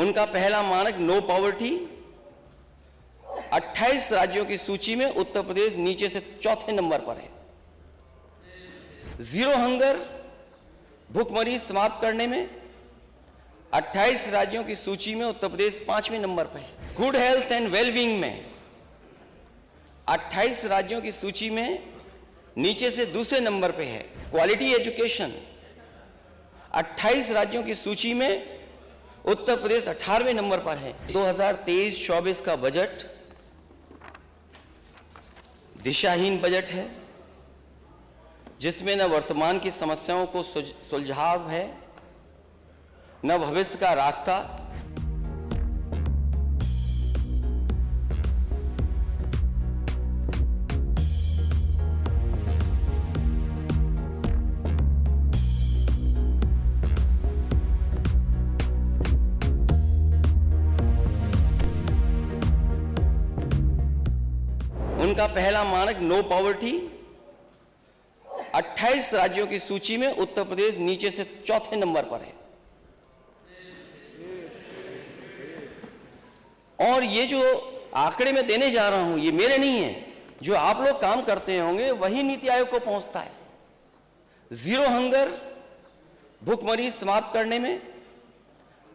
उनका पहला मानक नो पॉवर्टी। 28 राज्यों की सूची में उत्तर प्रदेश नीचे से चौथे नंबर पर है। जीरो हंगर, भूखमरी समाप्त करने में 28 राज्यों की सूची में उत्तर प्रदेश 5वें नंबर पर है। गुड हेल्थ एंड वेलबींग में 28 राज्यों की सूची में नीचे से दूसरे नंबर पे है। क्वालिटी एजुकेशन 28 राज्यों की सूची में उत्तर प्रदेश 18वें नंबर पर है। 2023-24 का बजट दिशाहीन बजट है, जिसमें न वर्तमान की समस्याओं को सुलझाव है, न भविष्य का रास्ता। उनका पहला मानक नो पॉवर्टी। 28 राज्यों की सूची में उत्तर प्रदेश नीचे से चौथे नंबर पर है। और ये जो आंकड़े मैं देने जा रहा हूं, ये मेरे नहीं है, जो आप लोग काम करते होंगे वही नीति आयोग को पहुंचता है। जीरो हंगर, भूखमरी समाप्त करने में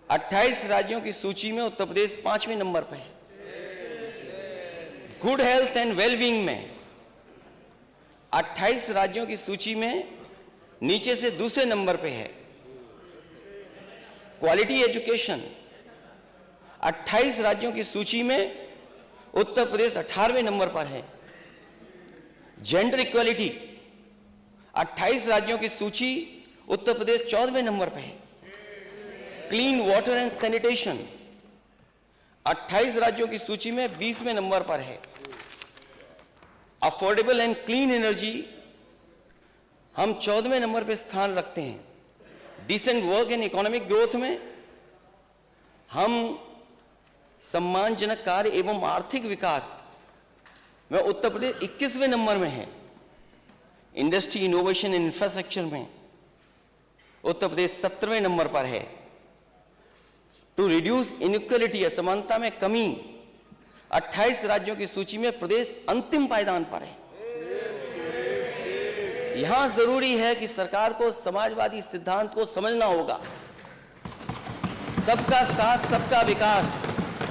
28 राज्यों की सूची में उत्तर प्रदेश 5वें नंबर पर है। गुड हेल्थ एंड वेलबींग में 28 राज्यों की सूची में नीचे से दूसरे नंबर पे है। क्वालिटी एजुकेशन 28 राज्यों की सूची में उत्तर प्रदेश 18वें नंबर पर है। जेंडर इक्वलिटी 28 राज्यों की सूची उत्तर प्रदेश 14वें नंबर पर है। क्लीन वाटर एंड सैनिटेशन 28 राज्यों की सूची में 20वें नंबर पर है। अफोर्डेबल एंड क्लीन एनर्जी हम 14वें नंबर पर स्थान रखते हैं। Decent work and economic growth में हम सम्मानजनक कार्य एवं आर्थिक विकास में उत्तर प्रदेश 21वें नंबर में है। इंडस्ट्री, इनोवेशन एंड इंफ्रास्ट्रक्चर में उत्तर प्रदेश 17वें नंबर पर है। टू रिड्यूस इनइक्वालिटी, असमानता में कमी 28 राज्यों की सूची में प्रदेश अंतिम पायदान पर है। यहां जरूरी है कि सरकार को समाजवादी सिद्धांत को समझना होगा। सबका साथ सबका विकास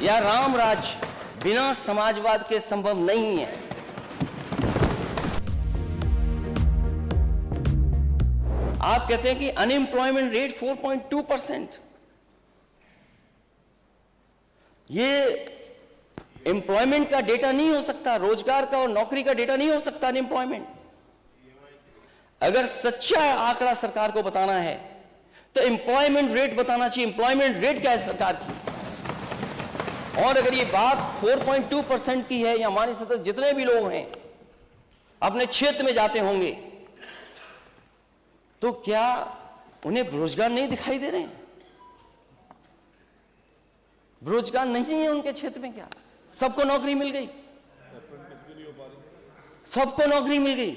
या राम राज्य बिना समाजवाद के संभव नहीं है। आप कहते हैं कि अनएम्प्लॉयमेंट रेट 4.2%, ये एम्प्लॉयमेंट का डेटा नहीं हो सकता, रोजगार का और नौकरी का डेटा नहीं हो सकता अनएम्प्लॉयमेंट। अगर सच्चा आंकड़ा सरकार को बताना है तो एम्प्लॉयमेंट रेट बताना चाहिए। एम्प्लॉयमेंट रेट क्या है सरकार की? और अगर ये बात 4.2% की है, या हमारे साथ जितने भी लोग हैं अपने क्षेत्र में जाते होंगे, तो क्या उन्हें रोजगार नहीं दिखाई दे रहे हैं? रोजगार नहीं है उनके क्षेत्र में? क्या सबको नौकरी मिल गई? सबको नौकरी मिल गई।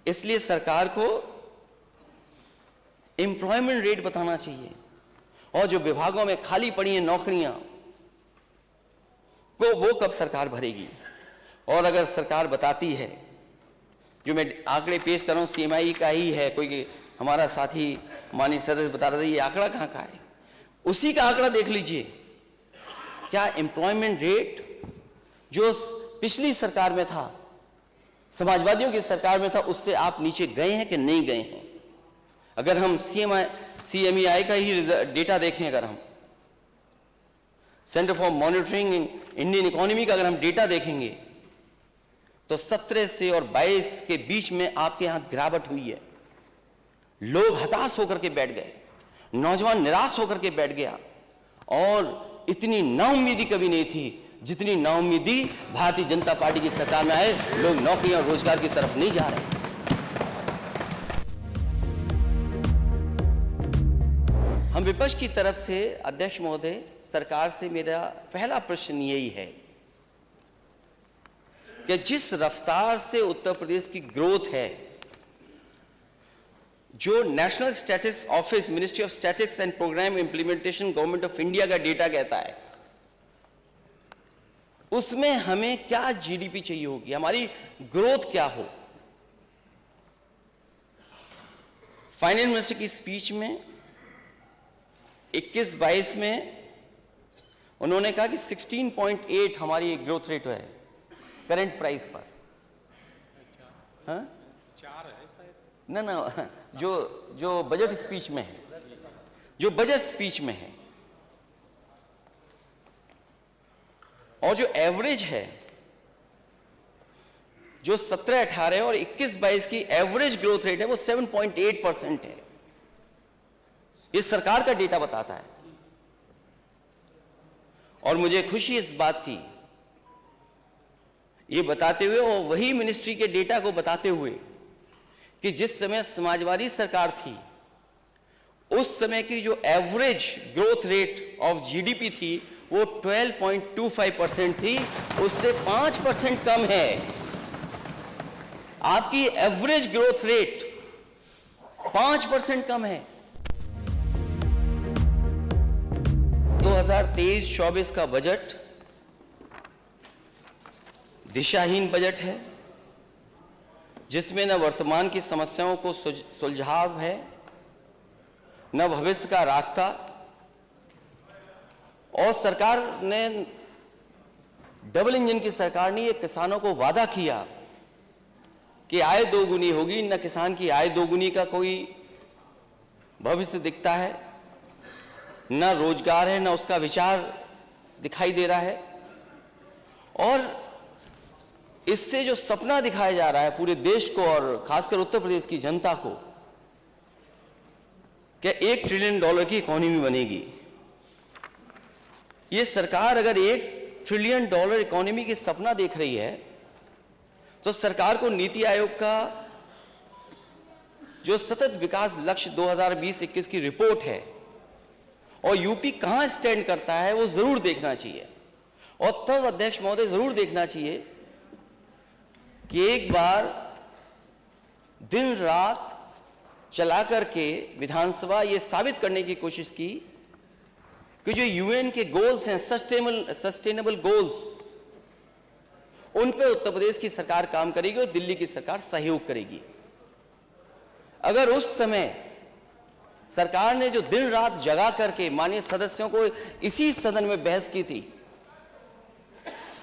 इसलिए सरकार को एम्प्लॉयमेंट रेट बताना चाहिए, और जो विभागों में खाली पड़ी हैं नौकरियां वो कब सरकार भरेगी। और अगर सरकार बताती है, जो मैं आंकड़े पेश कर रहा हूं सीएमआई का ही है, कोई हमारा साथी माननीय सदस्य बता रहे थे ये आंकड़ा कहां का है, उसी का आंकड़ा देख लीजिए। क्या एम्प्लॉयमेंट रेट जो पिछली सरकार में था, समाजवादियों की सरकार में था, उससे आप नीचे गए हैं कि नहीं गए हैं? अगर हम सीएमईआई का ही डेटा देखें, अगर हम centre for monitoring Indian economy का अगर हम डेटा देखेंगे, तो 17 से और 22 के बीच में आपके यहां गिरावट हुई है। लोग हताश होकर के बैठ गए, नौजवान निराश होकर के बैठ गया, और इतनी नाउम्मीदी कभी नहीं थी जितनी नाउम्मीदी भारतीय जनता पार्टी की सरकार में आए। लोग नौकरी और रोजगार की तरफ नहीं जा रहे। हम विपक्ष की तरफ से अध्यक्ष महोदय, सरकार से मेरा पहला प्रश्न यही है कि जिस रफ्तार से उत्तर प्रदेश की ग्रोथ है, जो national statistics office, ministry of statistics and programme implementation, government of India का डेटा कहता है, उसमें हमें क्या जीडीपी चाहिए होगी, हमारी ग्रोथ क्या हो। फाइनेंस मिनिस्टर की स्पीच में 21-22 में उन्होंने कहा कि 16.8 हमारी ग्रोथ रेट है करंट प्राइस पर। हाँ? 4 है शायद। ना जो बजट स्पीच में है, जो बजट स्पीच में है, और जो एवरेज है, जो 17-18 और 21-22 की एवरेज ग्रोथ रेट है वो 7.8% है। ये सरकार का डेटा बताता है। और मुझे खुशी इस बात की, ये बताते हुए और वही मिनिस्ट्री के डेटा को बताते हुए कि जिस समय समाजवादी सरकार थी उस समय की जो average growth rate of GDP थी वो 12.25% थी, उससे 5% कम है। आपकी एवरेज ग्रोथ रेट 5% कम है। 2023-24 का बजट दिशाहीन बजट है, जिसमें न वर्तमान की समस्याओं को सुलझाव है, न भविष्य का रास्ता। और सरकार ने, डबल इंजन की सरकार ने, ये किसानों को वादा किया कि आय दोगुनी होगी, न किसान की आय दोगुनी का कोई भविष्य दिखता है, न रोजगार है, न उसका विचार दिखाई दे रहा है। और इससे जो सपना दिखाया जा रहा है पूरे देश को और खासकर उत्तर प्रदेश की जनता को कि $1 ट्रिलियन की इकोनॉमी बनेगी, ये सरकार अगर $1 ट्रिलियन इकोनॉमी की सपना देख रही है तो सरकार को नीति आयोग का जो सतत विकास लक्ष्य 2020-21 की रिपोर्ट है और यूपी कहां स्टैंड करता है वो जरूर देखना चाहिए। और तब अध्यक्ष महोदय जरूर देखना चाहिए कि एक बार दिन रात चला करके विधानसभा ये साबित करने की कोशिश की कि जो यूएन के गोल्स हैं, सस्टेनेबल गोल्स, उन पे उत्तर प्रदेश की सरकार काम करेगी और दिल्ली की सरकार सहयोग करेगी। अगर उस समय सरकार ने जो दिन रात जगा करके माननीय सदस्यों को इसी सदन में बहस की थी,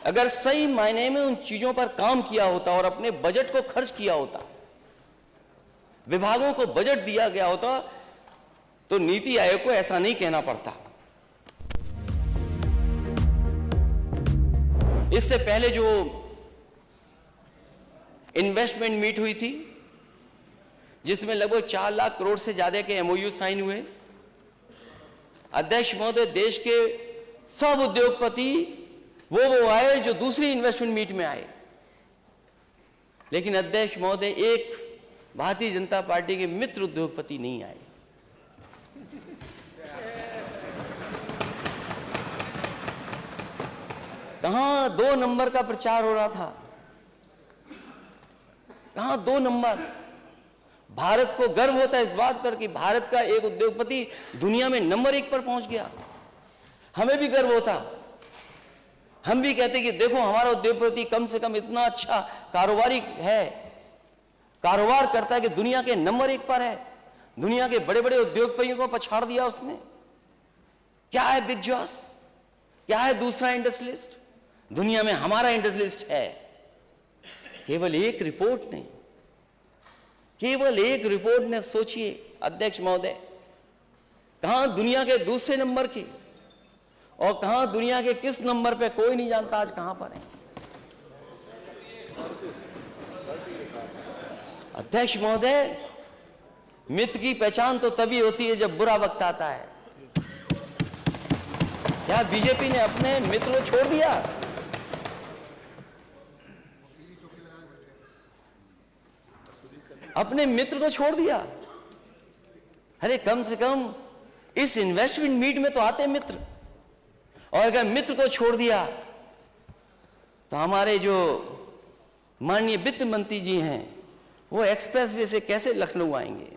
अगर सही मायने में उन चीजों पर काम किया होता और अपने बजट को खर्च किया होता, विभागों को बजट दिया गया होता, तो नीति आयोग को ऐसा नहीं कहना पड़ता। इससे पहले जो इन्वेस्टमेंट मीट हुई थी जिसमें लगभग 4 लाख करोड़ से ज्यादा के एमओयू साइन हुए, अध्यक्ष महोदय देश के सब उद्योगपति वो आए जो दूसरी इन्वेस्टमेंट मीट में आए, लेकिन अध्यक्ष महोदय एक भारतीय जनता पार्टी के मित्र उद्योगपति नहीं आए। कहां 2 नंबर का प्रचार हो रहा था, कहां 2 नंबर। भारत को गर्व होता है इस बात पर कि भारत का एक उद्योगपति दुनिया में नंबर 1 पर पहुंच गया। हमें भी गर्व होता, हम भी कहते कि देखो हमारा उद्योगपति कम से कम इतना अच्छा कारोबारी है, कारोबार करता है कि दुनिया के नंबर 1 पर है। दुनिया के बड़े बड़े उद्योगपतियों को पछाड़ दिया उसने। क्या है बिग जॉस, क्या है दूसरा इंडस्ट्रियलिस्ट, दुनिया में हमारा इंडस्ट्रियलिस्ट है। केवल एक रिपोर्ट नहीं, केवल एक रिपोर्ट ने, सोचिए अध्यक्ष महोदय, कहां दुनिया के दूसरे नंबर की और कहां दुनिया के किस नंबर पे कोई नहीं जानता आज कहां पर है। अध्यक्ष महोदय, मित्र की पहचान तो तभी होती है जब बुरा वक्त आता है। क्या बीजेपी ने अपने मित्र को छोड़ दिया? अपने मित्र को छोड़ दिया? अरे कम से कम इस इन्वेस्टमेंट मीट में तो आते मित्र। और अगर मित्र को छोड़ दिया तो हमारे जो माननीय वित्त मंत्री जी हैं वो एक्सप्रेस वे से कैसे लखनऊ आएंगे?